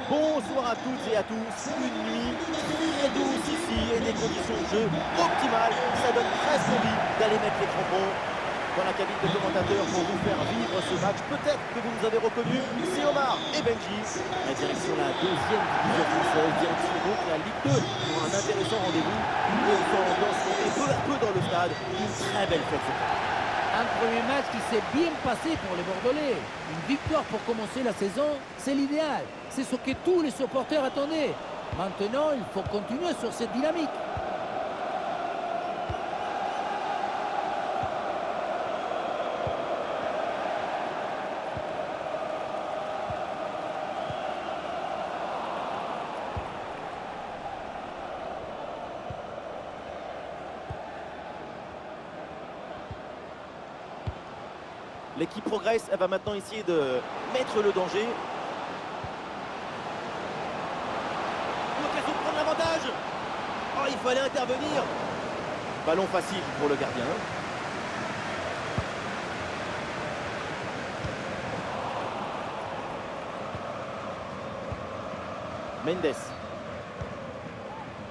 Bonsoir à toutes et à tous. Une nuit très douce ici et des conditions de jeu optimales. Ça donne presque envie d'aller mettre les crampons dans la cabine de commentateurs pour vous faire vivre ce match. Peut-être que vous nous avez reconnus, c'est Omar et Benji. La direction la deuxième division française, direction donc la Ligue 2 pour un intéressant rendez-vous. On s'ambiance monter peu à peu dans le stade. Une très belle fête cette année. Un premier match qui s'est bien passé pour les Bordelais. Une victoire pour commencer la saison, c'est l'idéal. C'est ce que tous les supporters attendaient. Maintenant, il faut continuer sur cette dynamique. L'équipe progresse, elle va maintenant essayer de mettre le danger. L'occasion de prendre l'avantage. Oh, il fallait intervenir. Ballon facile pour le gardien. Mendes.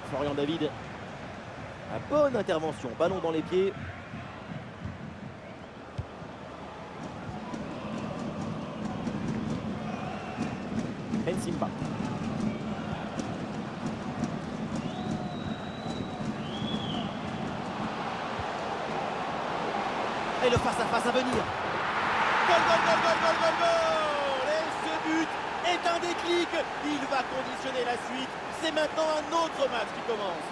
Florian David. La bonne intervention. Ballon dans les pieds. Simba. Et le face-à-face à venir. Goal, goal, goal, goal, goal, goal, goal. Et ce but est un déclic. Il va conditionner la suite. C'est maintenant un autre match qui commence.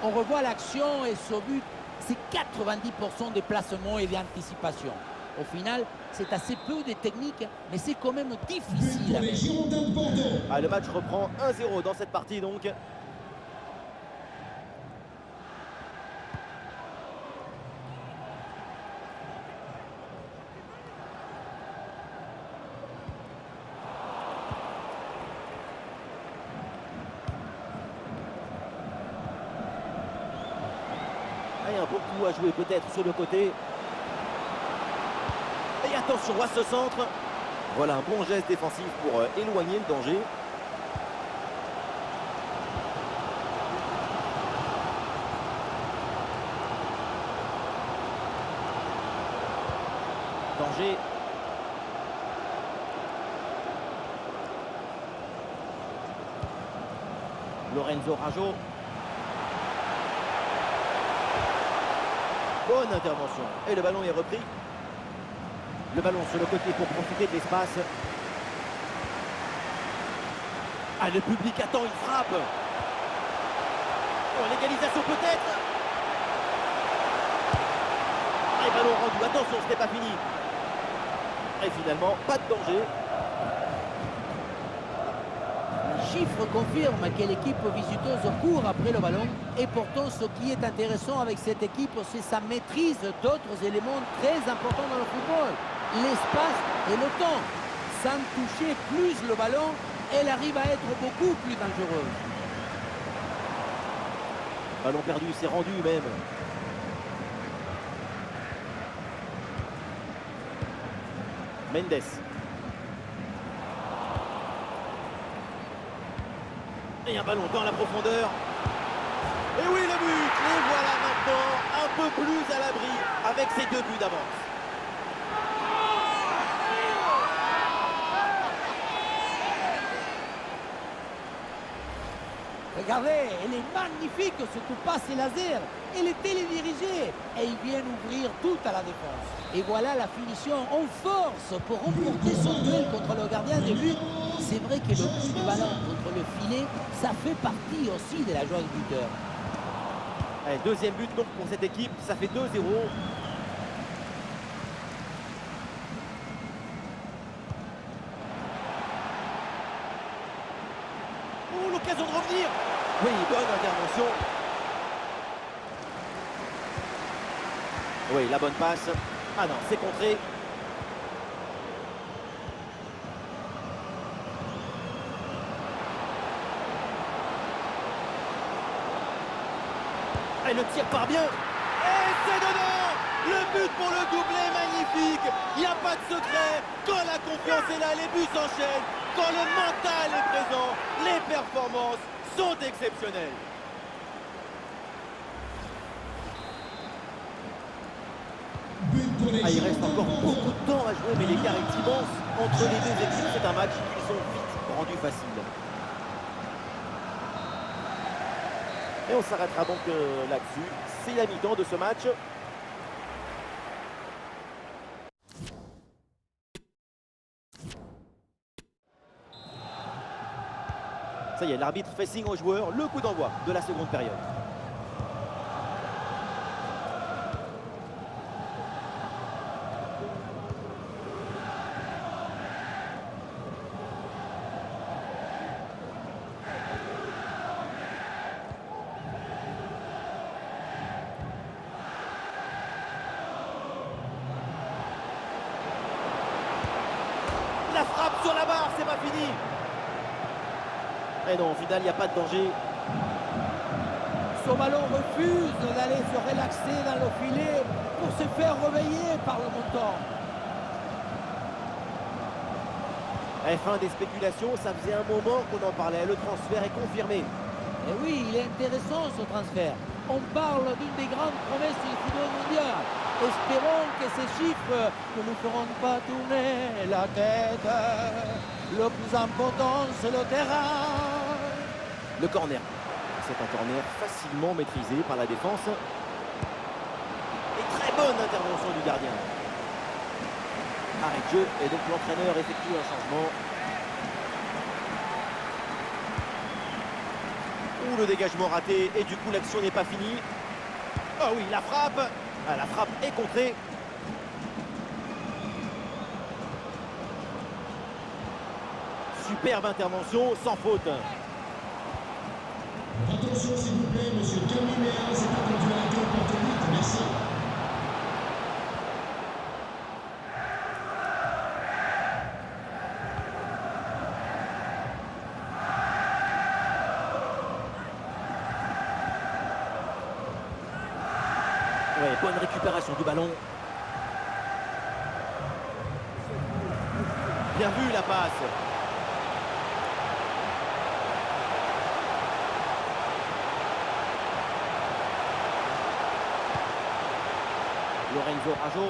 On revoit l'action et ce but, c'est 90% de placement et d'anticipation. Au final, c'est assez peu de technique, mais c'est quand même difficile à mettre. Ah, le match reprend 1-0 dans cette partie donc. Et un beau coup à jouer peut-être sur le côté. Et attention à ce centre. Voilà un bon geste défensif pour éloigner le danger. Danger. Lorenzo Rajo. Bonne intervention. Et le ballon est repris. Le ballon sur le côté pour profiter de l'espace. Ah, le public attend une frappe. Oh, l'égalisation peut-être. Et ballon rendu. Attention, ce n'est pas fini. Et finalement, pas de danger. Les chiffres confirment que l'équipe visiteuse court après le ballon. Et pourtant, ce qui est intéressant avec cette équipe, c'est sa maîtrise d'autres éléments très importants dans le football. L'espace et le temps. Sans toucher plus le ballon, elle arrive à être beaucoup plus dangereuse. Ballon perdu, c'est rendu même. Mendes. Et un ballon dans la profondeur. Et oui, le but. Et voilà maintenant un peu plus à l'abri avec ses 2 buts d'avance. Regardez, elle est magnifique, cette passe et laser. Elle est télédirigée et il vient ouvrir tout à la défense. Et voilà la finition en force pour remporter son duel contre le gardien de but. C'est vrai que le coup du ballon contre le filet, ça fait partie aussi de la joie du buteur. Allez, deuxième but donc pour cette équipe, ça fait 2-0. Oh, l'occasion de revenir. Oui, bonne intervention. Oui, la bonne passe. Ah non, c'est contré. Et le tir part bien. Et c'est dedans. Le but pour le doublé, magnifique. Il n'y a pas de secret. Quand la confiance est là, les buts s'enchaînent. Quand le mental est présent, les performances sont exceptionnelles. Ah, il reste encore beaucoup de temps à jouer, mais l'écart est immense entre les deux équipes. C'est un match qu'ils ont vite rendu facile. Et on s'arrêtera donc là-dessus. C'est la mi-temps de ce match. Ça y est, l'arbitre fait signe aux joueurs. Le coup d'envoi de la seconde période. La frappe sur la barre, c'est pas fini. Et non, au final, il n'y a pas de danger. Son ballon refuse d'aller se relaxer dans le filet pour se faire réveiller par le montant. Et fin des spéculations, ça faisait un moment qu'on en parlait. Le transfert est confirmé. Et oui, il est intéressant ce transfert. On parle d'une des grandes promesses du football mondial. Espérons que ces chiffres ne nous feront pas tourner la tête. Le plus important, c'est le terrain. Le corner. C'est un corner facilement maîtrisé par la défense. Et très bonne intervention du gardien. Arrêt de jeu et donc l'entraîneur effectue un changement. Ouh, le dégagement raté et du coup l'action n'est pas finie. Oh oui, la frappe. Ah, la frappe est contrée. Superbe intervention, sans faute. Attention s'il vous plaît, monsieur Camille, c'est pas conduit à la gueule porte 8, merci. Ouais, bonne récupération du ballon. Bien vu la passe. Lorenzo Rajo.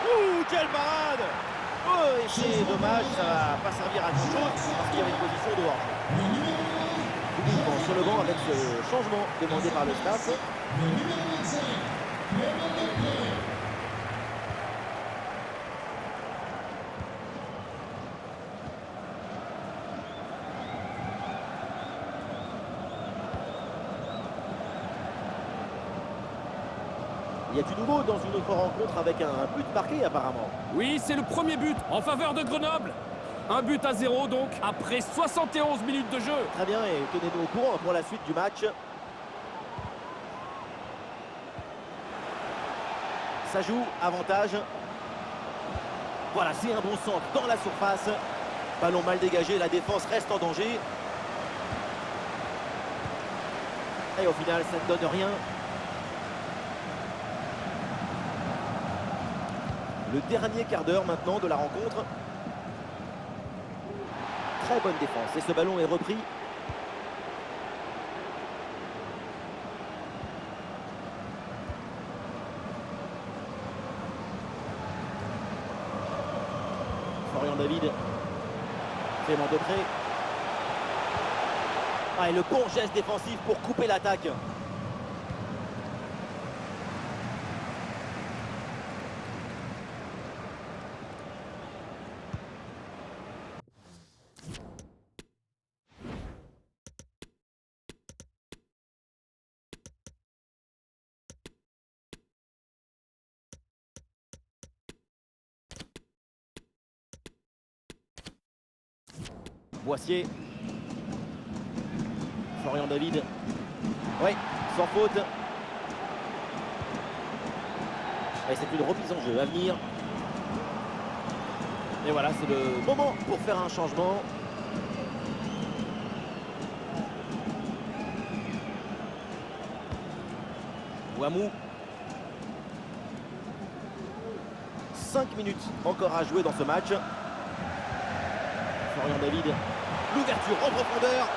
Ouh, quelle parade! Oh, et c'est dommage, ça va pas servir à grand chose parce qu'il y avait une position de hors. Bon, sur le banc avec ce changement demandé par le staff. Le numéro 25, Clément Delpré. Il y a du nouveau dans une autre rencontre avec un but marqué apparemment. Oui, c'est le premier but en faveur de Grenoble. Un but à 0 donc, après 71 minutes de jeu. Très bien, et tenez-nous au courant pour la suite du match. Ça joue, avantage. Voilà, c'est un bon centre dans la surface. Ballon mal dégagé, la défense reste en danger. Et au final, ça ne donne rien. Le dernier quart d'heure maintenant de la rencontre. Très bonne défense et ce ballon est repris. Florian David. Clément Delpré. Ah, et le bon geste défensif pour couper l'attaque. Boissier. Florian David. Oui, sans faute. Et c'est une remise en jeu à venir. Et voilà, c'est le moment pour faire un changement. Ouamou. 5 minutes encore à jouer dans ce match. Florian David. L'ouverture en profondeur.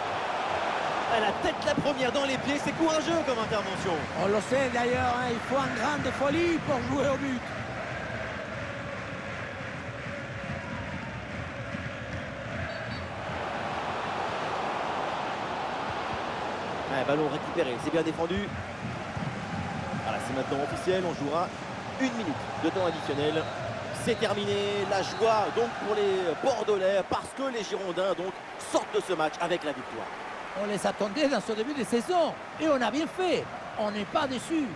À la tête la première dans les pieds. C'est courageux comme intervention. On le sait d'ailleurs, hein, il faut une grande folie pour jouer au but. Ouais, ballon récupéré, c'est bien défendu. Voilà, c'est maintenant officiel, on jouera 1 minute de temps additionnel. C'est terminé, la joie donc pour les Bordelais parce que les Girondins donc sortent de ce match avec la victoire. On les attendait dans ce début de saison et on a bien fait. On n'est pas déçus.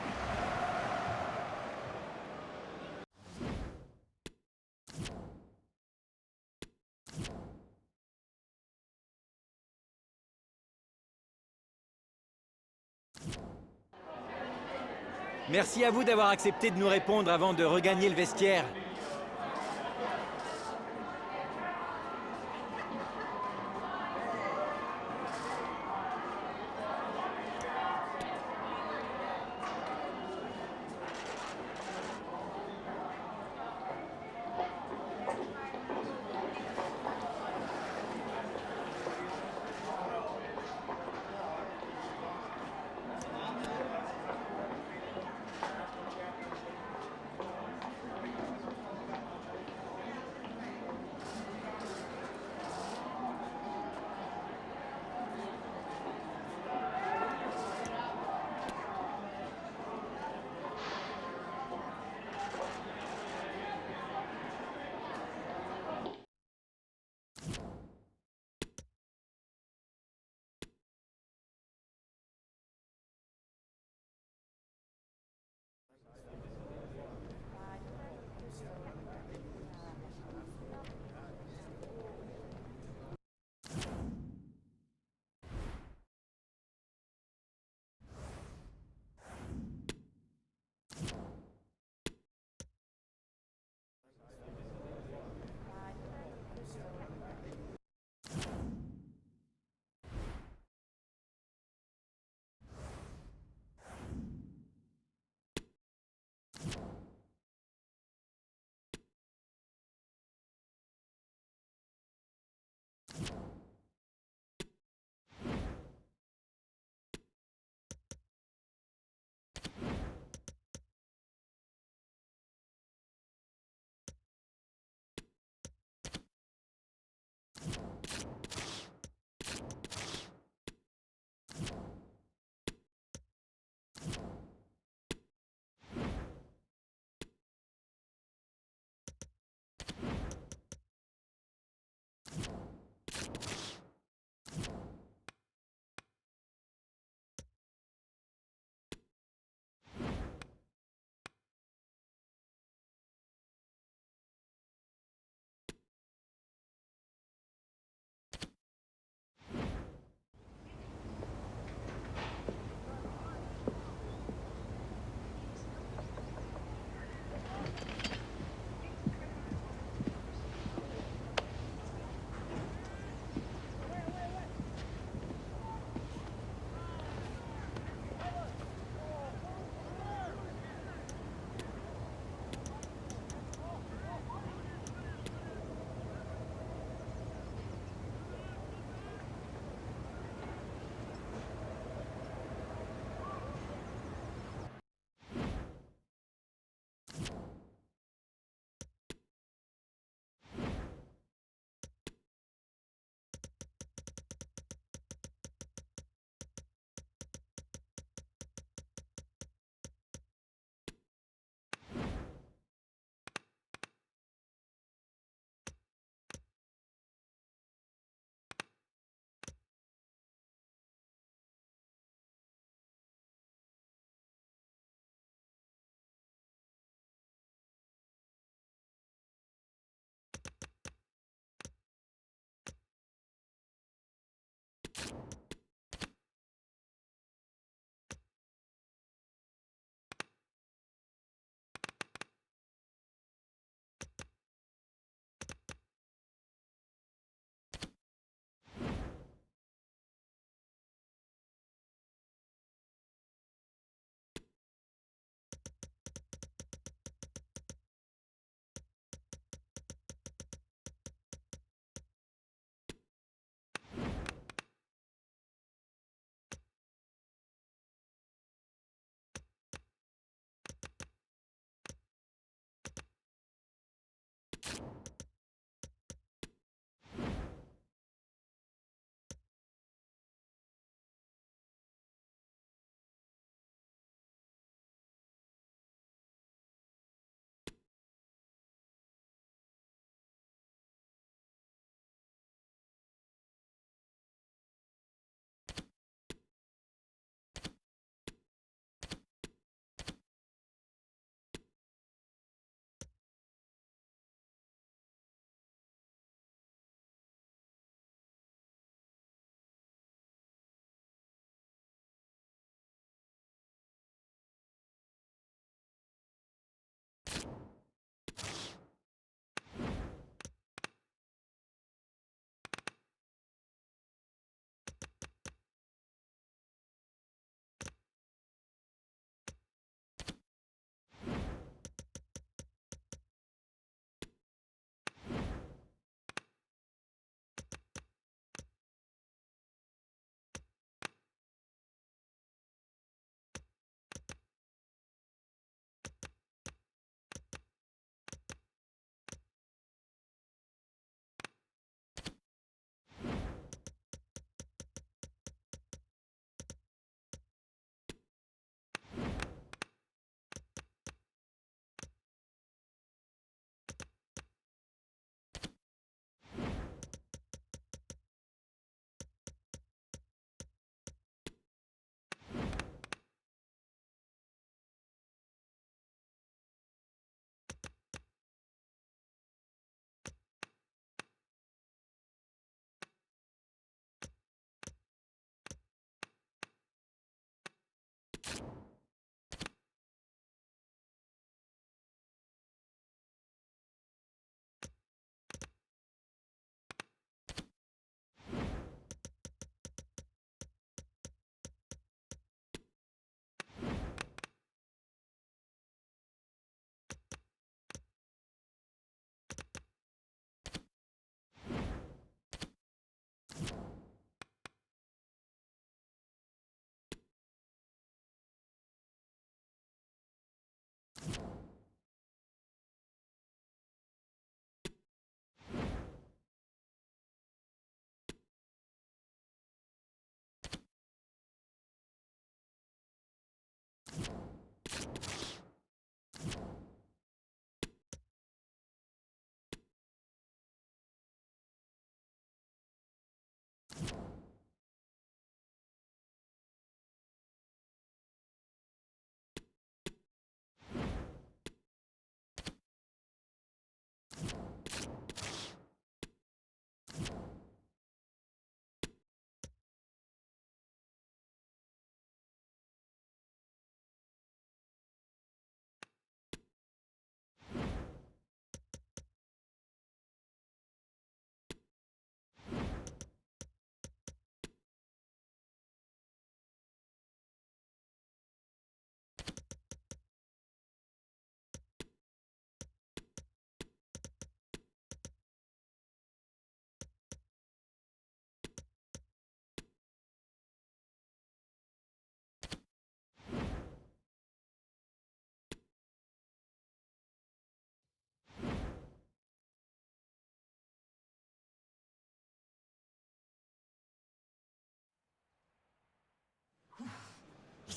Merci à vous d'avoir accepté de nous répondre avant de regagner le vestiaire.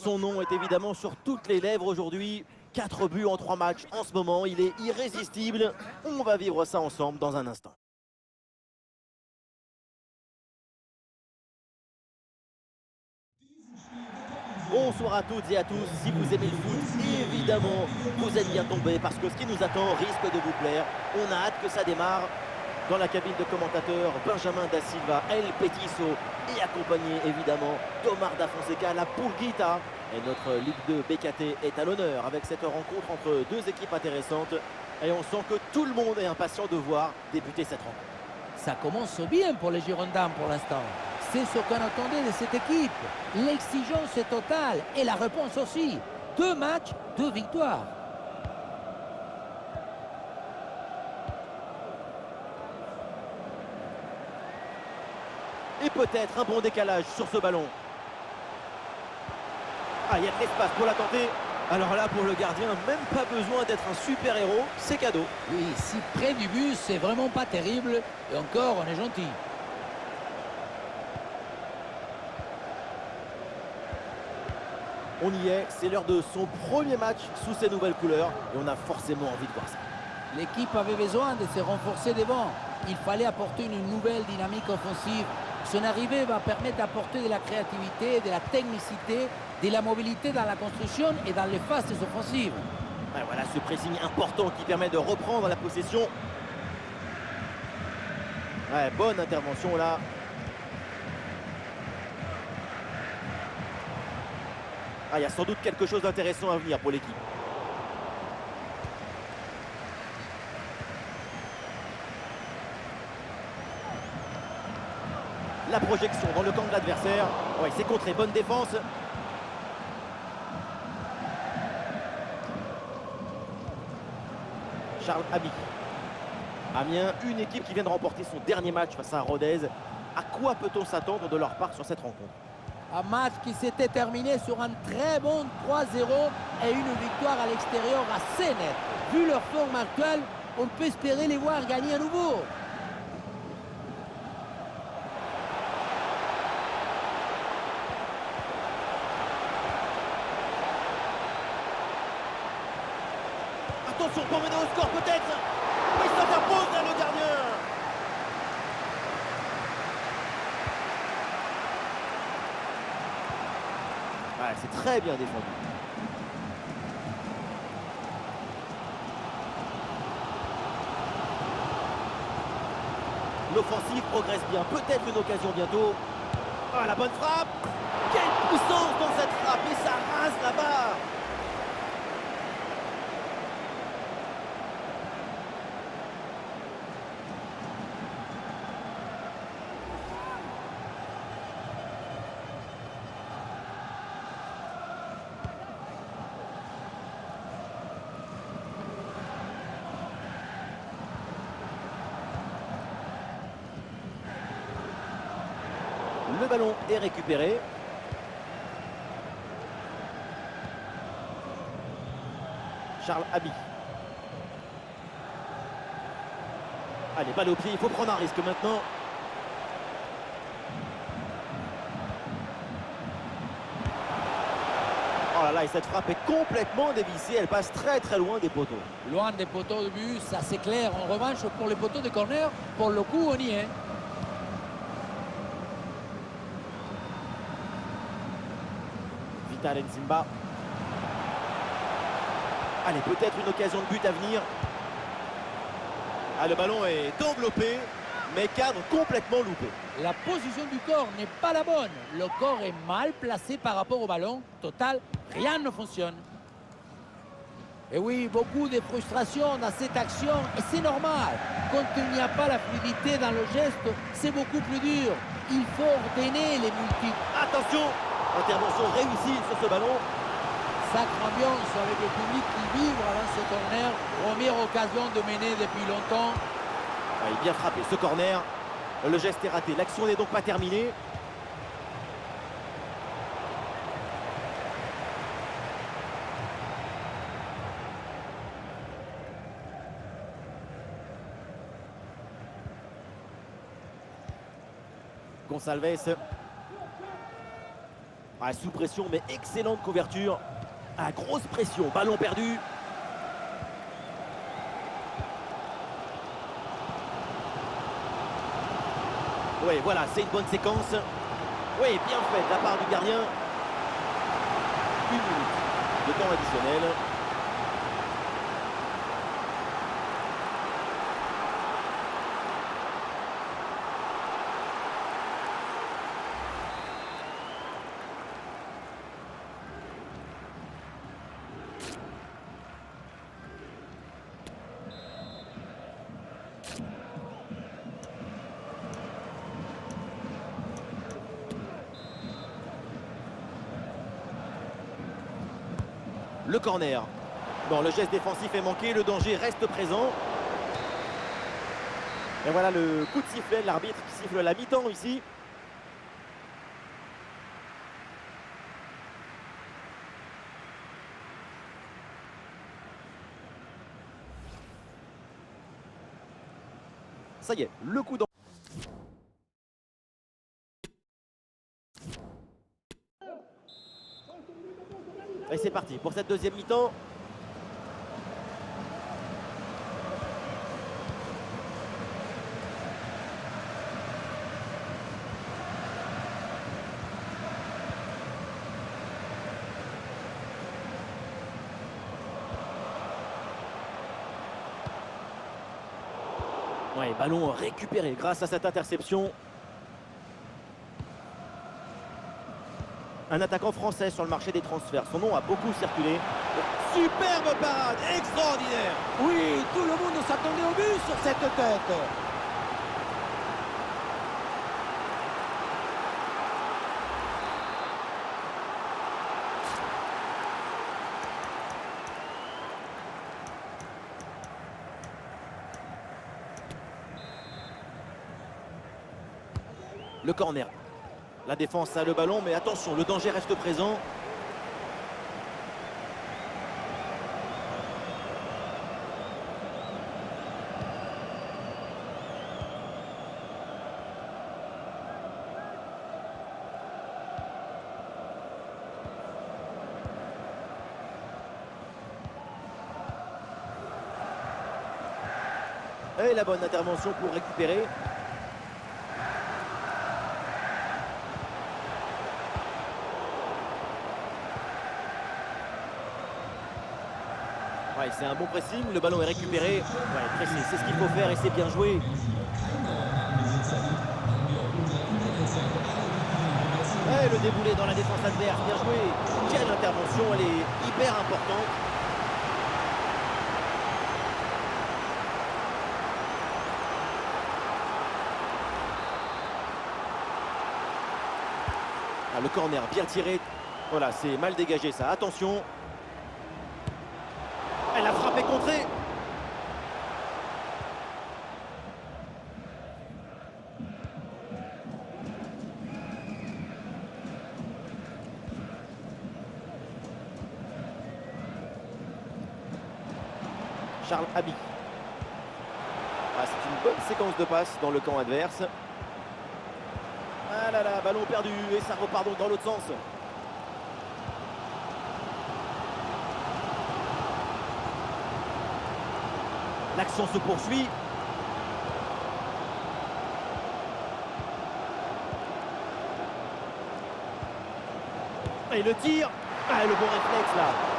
Son nom est évidemment sur toutes les lèvres aujourd'hui. 4 buts en 3 matchs en ce moment, il est irrésistible. On va vivre ça ensemble dans un instant. Bonsoir à toutes et à tous, si vous aimez le foot, évidemment, vous êtes bien tombés parce que ce qui nous attend risque de vous plaire. On a hâte que ça démarre. Dans la cabine de commentateurs, Benjamin Da Silva, El Petiso et accompagné évidemment d'Omar Da Fonseca, la Pulguita. Et notre Ligue 2 BKT est à l'honneur avec cette rencontre entre deux équipes intéressantes. Et on sent que tout le monde est impatient de voir débuter cette rencontre. Ça commence bien pour les Girondins pour l'instant. C'est ce qu'on attendait de cette équipe. L'exigence est totale et la réponse aussi. 2 matchs, 2 victoires. Et peut-être un bon décalage sur ce ballon. Ah, il y a de l'espace pour la tenter. Alors là, pour le gardien, même pas besoin d'être un super-héros, c'est cadeau. Oui, si près du but, c'est vraiment pas terrible. Et encore, on est gentil. On y est, c'est l'heure de son premier match sous ces nouvelles couleurs. Et on a forcément envie de voir ça. L'équipe avait besoin de se renforcer devant. Il fallait apporter une nouvelle dynamique offensive. Son arrivée va permettre d'apporter de la créativité, de la technicité, de la mobilité dans la construction et dans les phases offensives. Ouais, voilà ce pressing important qui permet de reprendre la possession. Ouais, bonne intervention là. Ah, il y a sans doute quelque chose d'intéressant à venir pour l'équipe. La projection dans le camp de l'adversaire. Ouais, c'est contré, bonne défense. Charles Ami. Amiens, une équipe qui vient de remporter son dernier match face à Rodez. À quoi peut-on s'attendre de leur part sur cette rencontre? Un match qui s'était terminé sur un très bon 3-0 et une victoire à l'extérieur assez nette. Vu leur forme actuelle, on peut espérer les voir gagner à nouveau. Attention pour mener au score peut-être. Oui, ça s'impose là le gardien. Ouais, c'est très bien défendu. L'offensive progresse bien, peut-être une occasion bientôt. Ah, la bonne frappe. Quelle puissance dans cette frappe et ça rase la barre. Le ballon est récupéré. Charles Abi. Allez, balle au pied, il faut prendre un risque maintenant. Oh là là, et cette frappe est complètement dévissée, elle passe très très loin des poteaux. Loin des poteaux de but, ça c'est clair. En revanche, pour les poteaux de corner, pour le coup, on y est. Vital Nzimba. Allez, peut-être une occasion de but à venir. Ah, le ballon est enveloppé, mais cadre complètement loupé. La position du corps n'est pas la bonne. Le corps est mal placé par rapport au ballon. Total, rien ne fonctionne. Et oui, beaucoup de frustration dans cette action, et c'est normal. Quand il n'y a pas la fluidité dans le geste, c'est beaucoup plus dur. Il faut ordonner les multiples. Attention, intervention réussie sur ce ballon. Sacre ambiance avec le public qui vibre dans ce corner. Première occasion de mener depuis longtemps. Ah, il est bien frappé ce corner. Le geste est raté, l'action n'est donc pas terminée. Gonçalves. Ah, sous pression, mais excellente couverture. Ah, grosse pression, ballon perdu. Oui, voilà, c'est une bonne séquence. Oui, bien fait de la part du gardien. 1 minute de temps additionnel. Le corner. Bon, le geste défensif est manqué, le danger reste présent. Et voilà le coup de sifflet de l'arbitre qui siffle la mi-temps ici. Ça y est, le coup d'envoi. Et c'est parti pour cette deuxième mi-temps. Ouais, ballon récupéré grâce à cette interception. Un attaquant français sur le marché des transferts. Son nom a beaucoup circulé. Superbe parade, extraordinaire. Oui, tout le monde s'attendait au but sur cette tête. Le corner. La défense a le ballon, mais attention, le danger reste présent. Et la bonne intervention pour récupérer. Ouais, c'est un bon pressing, le ballon est récupéré. Ouais, pressing, c'est ce qu'il faut faire et c'est bien joué. Et le déboulé dans la défense adverse, bien joué. Quelle intervention, elle est hyper importante. Ah, le corner bien tiré. Voilà, c'est mal dégagé ça. Attention. Elle a frappé contrée. Charles Habi. Ah, c'est une bonne séquence de passes dans le camp adverse. Ah là là, ballon perdu et ça repart donc dans l'autre sens. L'action se poursuit. Et le tir. Ah, le bon réflexe là.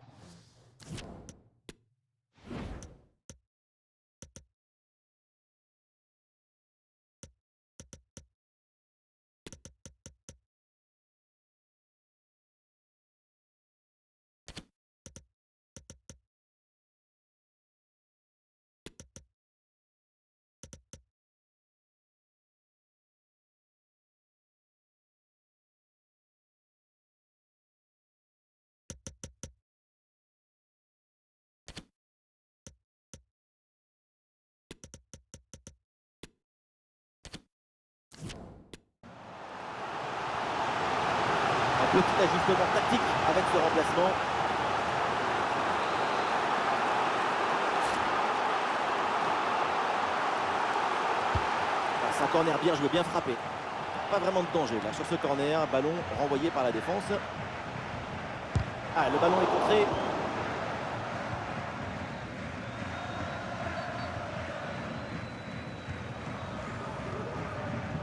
Un petit ajustement tactique avec ce remplacement. C'est un corner bien joué, bien frappé. pas vraiment de danger là sur ce corner. Ballon renvoyé par la défense. Ah, le ballon est contré.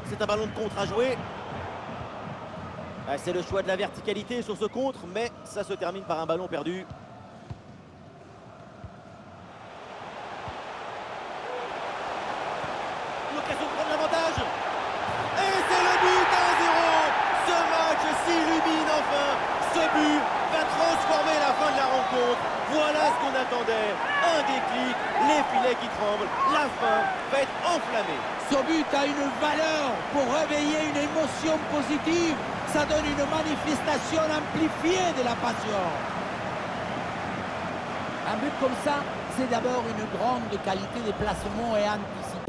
C'est un ballon de contre à jouer. Ah, c'est le choix de la verticalité sur ce contre, mais ça se termine par un ballon perdu. L'occasion de prendre l'avantage. Et c'est le but 1-0. Ce match s'illumine enfin. Ce but va transformer la fin de la rencontre. Voilà ce qu'on attendait. Un déclic, les filets qui tremblent. La fin va être enflammée. Ce but a une valeur pour réveiller une émotion positive. Ça donne une manifestation amplifiée de la passion. Un but comme ça, c'est d'abord une grande qualité de placement et anticipation.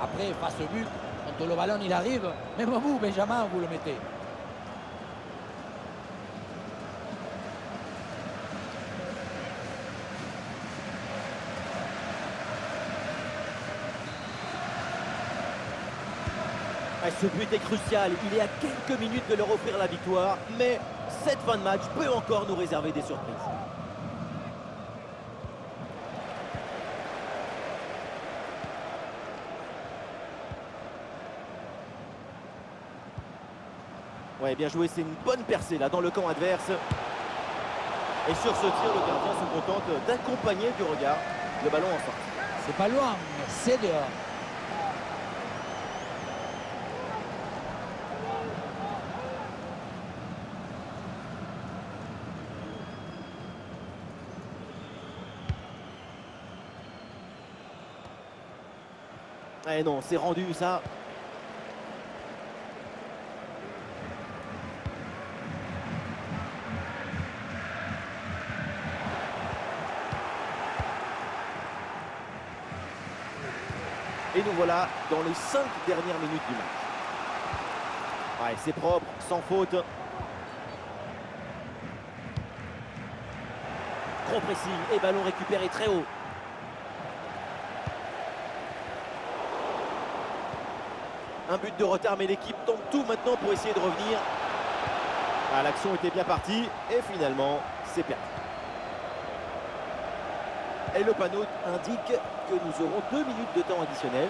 Après, face au but, quand le ballon il arrive, même vous, Benjamin, vous le mettez. Ah, ce but est crucial. Il est à quelques minutes de leur offrir la victoire, mais cette fin de match peut encore nous réserver des surprises. Ouais, bien joué, c'est une bonne percée là dans le camp adverse. Et sur ce tir, le gardien se contente d'accompagner du regard le ballon en sortie. C'est pas loin, mais c'est dehors. Eh non, c'est rendu ça. Et nous voilà dans les 5 dernières minutes du match. Ouais, c'est propre, sans faute. Gros pressing et ballon récupéré très haut. Un but de retard, mais l'équipe tente tout maintenant pour essayer de revenir. Ah, l'action était bien partie et finalement, c'est perdu. Et le panneau indique que nous aurons 2 minutes de temps additionnel.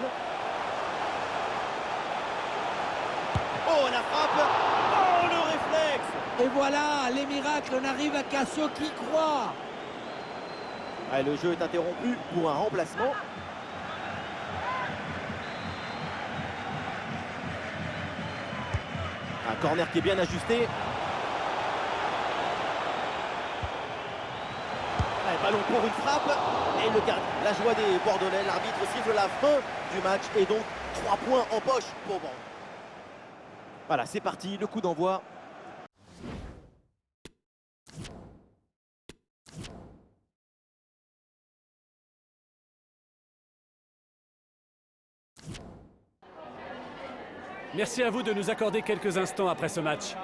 Oh, la frappe! Oh, le réflexe! Et voilà, les miracles n'arrivent qu'à ceux qui croient. Ah, le jeu est interrompu pour un remplacement. Un corner qui est bien ajusté. Ballon pour une frappe. Et le gardien, la joie des Bordelais. L'arbitre siffle la fin du match. Et donc 3 points en poche pour Bordeaux. Voilà, c'est parti. Le coup d'envoi. Merci à vous de nous accorder quelques instants après ce match.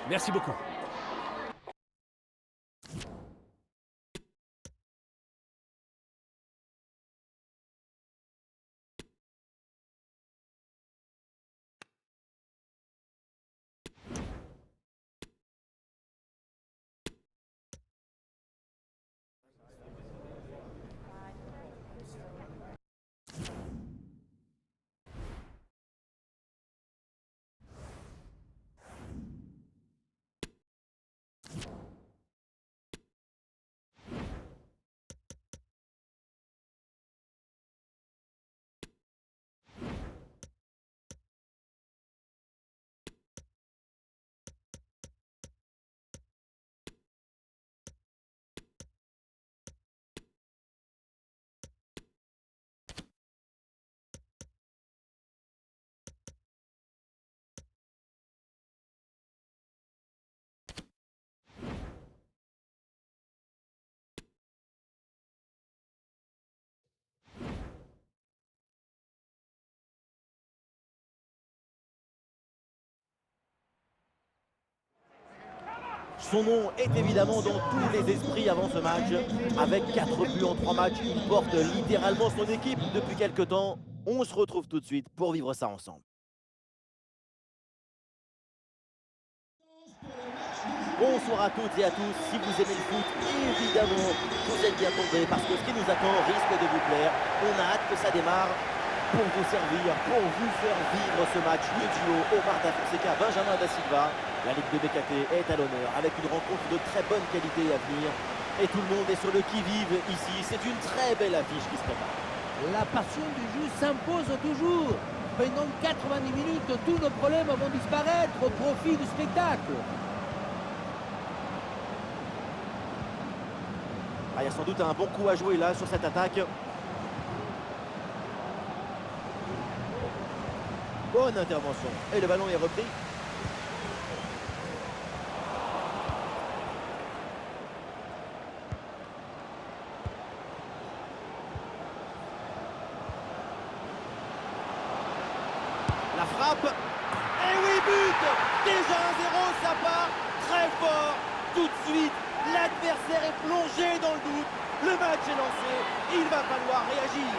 Merci beaucoup. Son nom est évidemment dans tous les esprits avant ce match. Avec 4 buts en 3 matchs, il porte littéralement son équipe depuis quelques temps. On se retrouve tout de suite pour vivre ça ensemble. Bonsoir à toutes et à tous, si vous aimez le foot, évidemment, vous êtes bien tombés parce que ce qui nous attend risque de vous plaire. On a hâte que ça démarre pour vous servir, pour vous faire vivre ce match, le duo Omar Da Fonseca, Benjamin Da Silva. La Ligue de BKT est à l'honneur avec une rencontre de très bonne qualité à venir. Et tout le monde est sur le qui-vive ici, c'est une très belle affiche qui se prépare. La passion du jeu s'impose toujours. Pendant 90 minutes, tous nos problèmes vont disparaître au profit du spectacle. Il y a sans doute un bon coup à jouer là sur cette attaque. Bonne intervention. Et le ballon est repris. La frappe. Et oui, but! Déjà 1-0, ça part très fort. Tout de suite, l'adversaire est plongé dans le doute. Le match est lancé. Il va falloir réagir.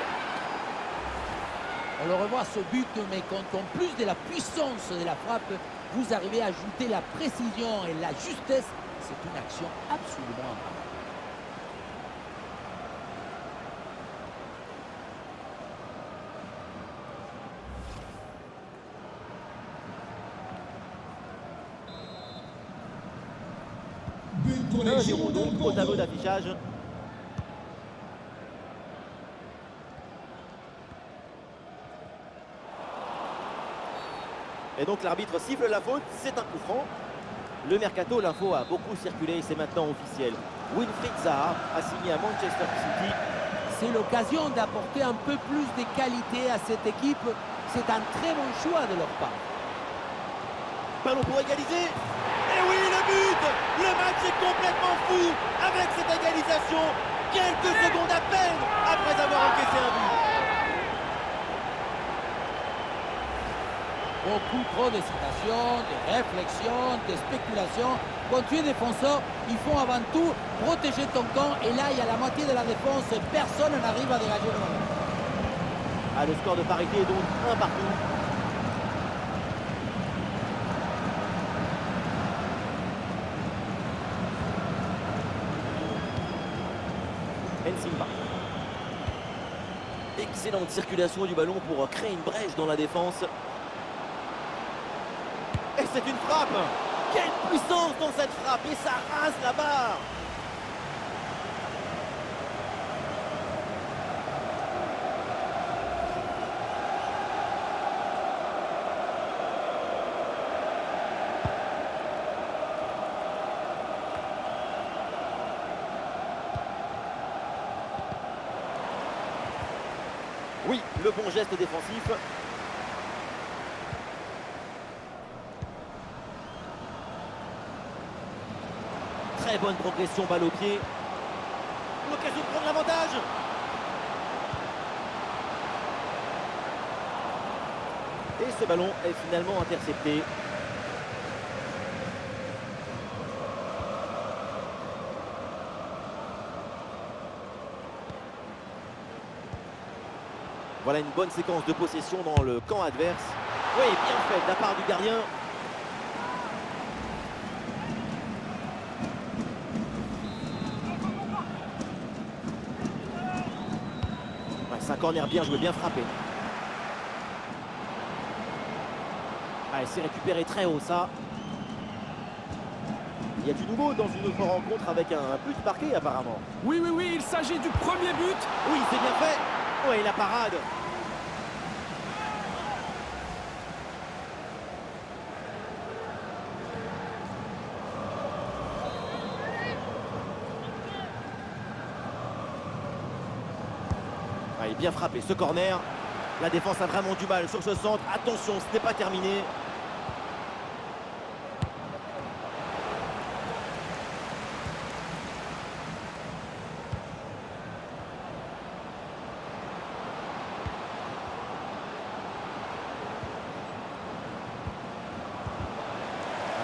On le revoit ce but, mais quand en plus de la puissance de la frappe, vous arrivez à ajouter la précision et la justesse, c'est une action absolument imparable. But pour les 1-0 Girondins donc de au Bordeaux. tableau d'affichage. Et donc l'arbitre siffle la faute, c'est un coup franc. Le mercato, l'info a beaucoup circulé, c'est maintenant officiel. Wilfried Zaha a signé à Manchester City. C'est l'occasion d'apporter un peu plus de qualité à cette équipe. C'est un très bon choix de leur part. Ballon pour égaliser. Et oui, le but! Le match est complètement fou avec cette égalisation. Quelques secondes à peine après avoir encaissé un but. Beaucoup trop d'hésitation, de réflexion, de spéculation. Quand tu es défenseur, il faut avant tout protéger ton camp. Et là, il y a la moitié de la défense. Personne n'arrive à dégager le ballon. Ah, le score de parité est donc 1 partout. Nsimba. Excellente circulation du ballon pour créer une brèche dans la défense. Et c'est une frappe. Quelle puissance dans cette frappe. Et ça rase la barre. Oui, le bon geste défensif. Très bonne progression, balle au pied. L'occasion de prendre l'avantage. Et ce ballon est finalement intercepté. Voilà une bonne séquence de possession dans le camp adverse. Oui, bien fait de la part du gardien. Ouais, c'est un corner bien joué, bien frappé. Allez, c'est récupéré très haut, ça. Il y a du nouveau dans une autre rencontre avec un but marqué, apparemment. Oui, oui, oui, il s'agit du premier but. Oui, c'est bien fait. Oui, la parade. Allez, bien frappé, ce corner. La défense a vraiment du mal sur ce centre. Attention, ce n'est pas terminé.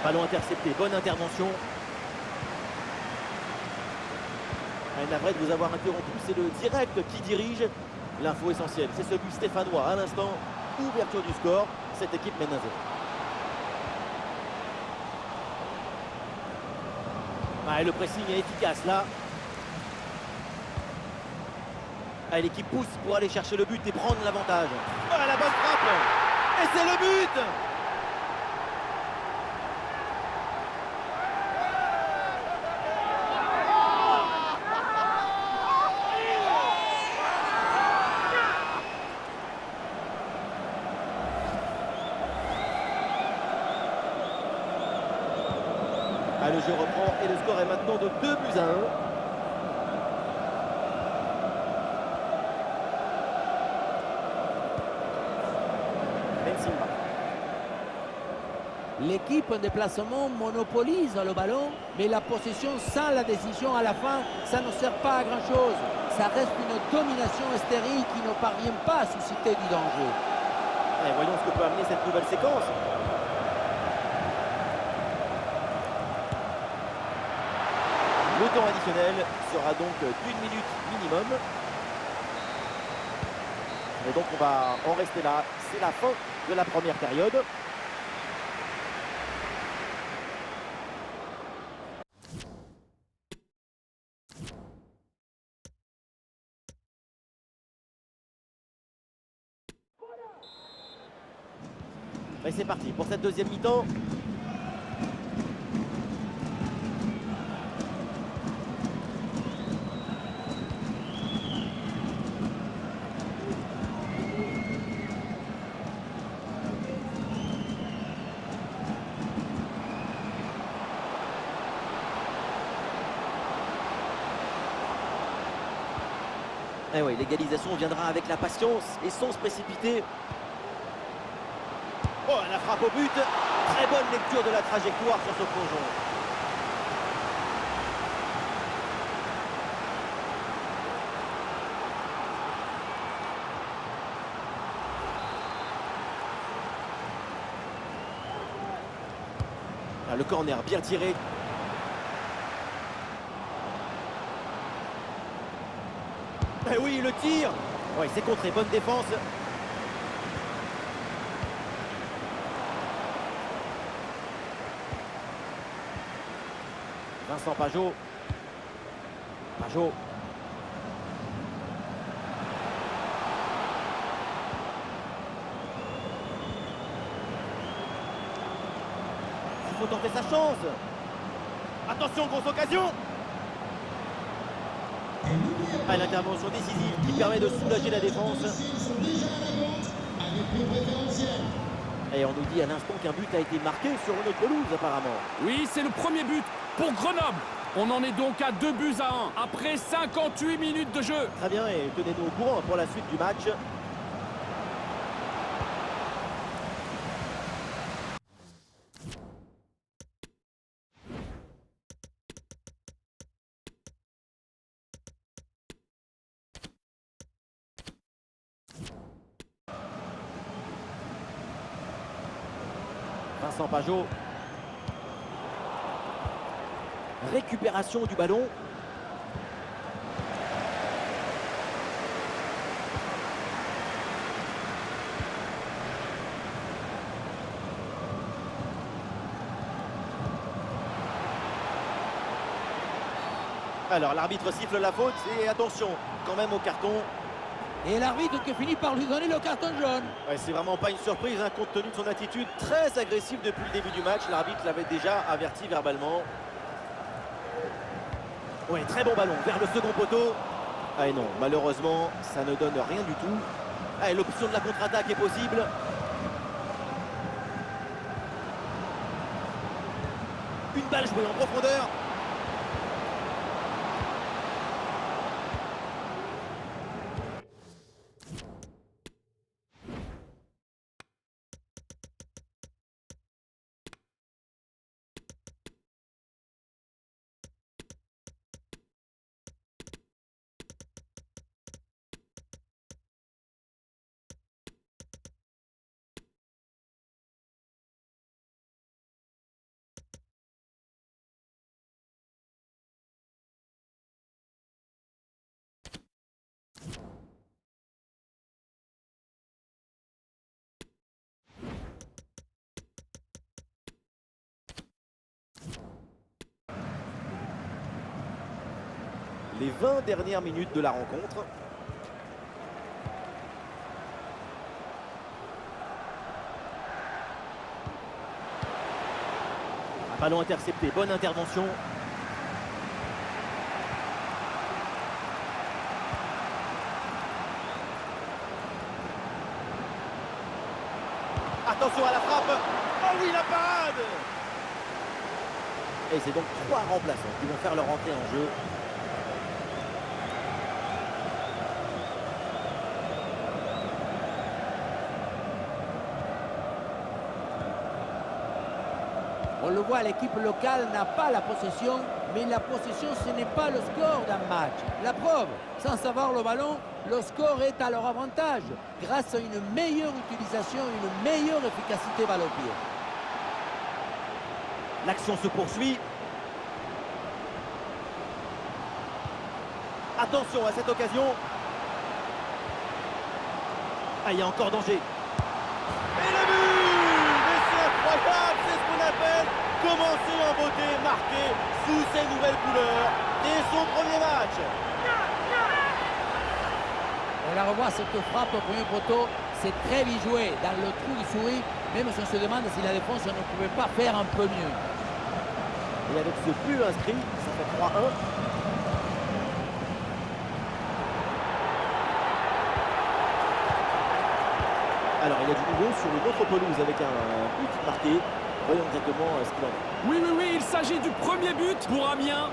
Ballon intercepté, bonne intervention. Navré de vous avoir interrompu, c'est le direct qui dirige l'info essentielle. C'est ce but stéphanois à l'instant, ouverture du score, cette équipe mène 1-0. Ah, et le pressing est efficace là. Ah, l'équipe pousse pour aller chercher le but et prendre l'avantage. Ah, la bonne frappe. Et c'est le but. Ah, le jeu reprend et le score est maintenant de 2-1. L'équipe en déplacement monopolise le ballon, mais la possession sans la décision à la fin, ça ne sert pas à grand-chose. Ça reste une domination stérile qui ne parvient pas à susciter du danger. Et voyons ce que peut amener cette nouvelle séquence. Le temps additionnel sera donc d'1 minute minimum. Et donc on va en rester là. C'est la fin de la première période. Et c'est parti pour cette deuxième mi-temps. Eh oui, l'égalisation viendra avec la patience et sans se précipiter. Oh, la frappe au but. Très bonne lecture de la trajectoire sur ce plongeon. Ah, le corner bien tiré. Eh oui, le tir. Ouais, c'est contré, bonne défense. Vincent Pajot. Pajot. Il faut tenter sa chance. Attention, grosse occasion. Ah, l'intervention décisive qui permet de soulager la défense. Et on nous dit à l'instant qu'un but a été marqué sur une autre pelouse apparemment. Oui, c'est le premier but pour Grenoble. On en est donc à 2-1 après 58 minutes de jeu. Très bien, et tenez-nous au courant pour la suite du match. Vincent Pajot. Récupération du ballon. Alors l'arbitre siffle la faute et attention quand même au carton. Et l'arbitre qui finit par lui donner le carton jaune. Ouais, c'est vraiment pas une surprise hein, compte tenu de son attitude très agressive depuis le début du match. L'arbitre l'avait déjà averti verbalement. Ouais, très bon ballon vers le second poteau. Ah et non, malheureusement, ça ne donne rien du tout. Ah, l'option de la contre-attaque est possible. Une balle jouée en profondeur. les 20 dernières minutes de la rencontre. Un ballon intercepté, bonne intervention. Attention à la frappe. Oh oui, la parade! Et c'est donc 3 remplaçants qui vont faire leur entrée en jeu. On le voit, l'équipe locale n'a pas la possession, mais la possession, ce n'est pas le score d'un match. La preuve, sans savoir le ballon, le score est à leur avantage, grâce à une meilleure utilisation, une meilleure efficacité balle au pied. L'action se poursuit. Attention à cette occasion. Ah, il y a encore danger. Et le but! Mais c'est incroyable, c'est ce qu'on appelle commencer en beauté, marquer sous ses nouvelles couleurs dès son premier match. On la revoit, cette frappe au premier poteau, c'est très bien joué. Dans le trou, il sourit, même si on se demande si la défense ne pouvait pas faire un peu mieux. Et avec ce but inscrit, ça fait 3-1. Alors, il y a du nouveau sur une autre pelouse avec un but marqué. Voyons exactement ce qu'il en est. Oui, oui, oui, il s'agit du premier but pour Amiens.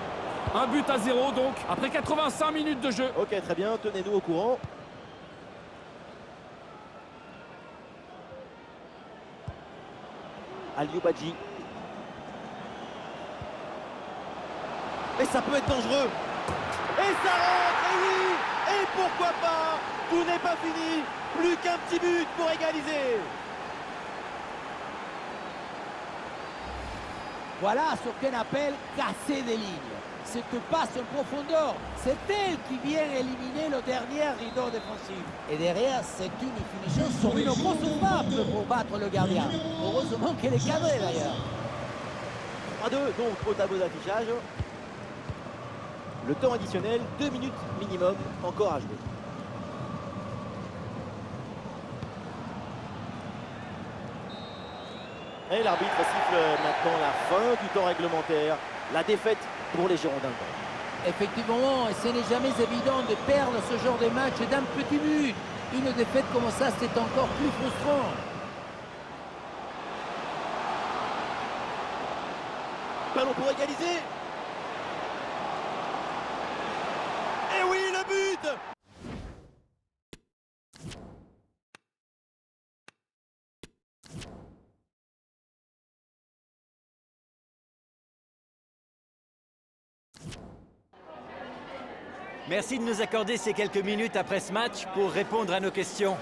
Un but à 0 donc, après 85 minutes de jeu. Ok, très bien, tenez-nous au courant. Aliou Badji. Et ça peut être dangereux. Et ça rentre, et oui. Et pourquoi pas? Tout n'est pas fini. Plus qu'un petit but pour égaliser. Voilà ce qu'on appelle casser des lignes. Cette passe en profondeur, c'est elle qui vient éliminer le dernier rideau défensif. Et derrière, c'est une finition sur une grosse frappe pour battre le gardien. Heureusement qu'elle est cadrée d'ailleurs. 3-2 donc au tableau d'affichage. Le temps additionnel, 2 minutes minimum encore à jouer. Et l'arbitre siffle maintenant la fin du temps réglementaire. La défaite pour les Girondins. Effectivement, ce n'est jamais évident de perdre ce genre de match d'un petit but. Une défaite comme ça, c'est encore plus frustrant. Ballon pour égaliser. Et oui, le but! Merci de nous accorder ces quelques minutes après ce match pour répondre à nos questions.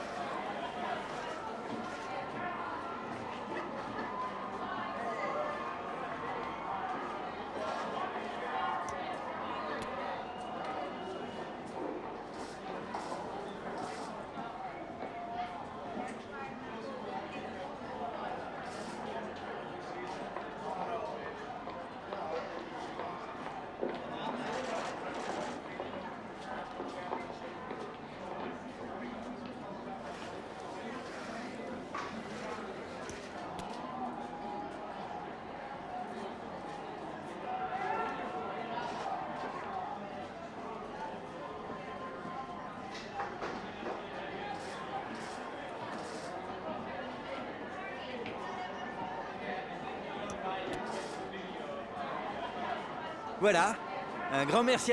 Voilà, un grand merci à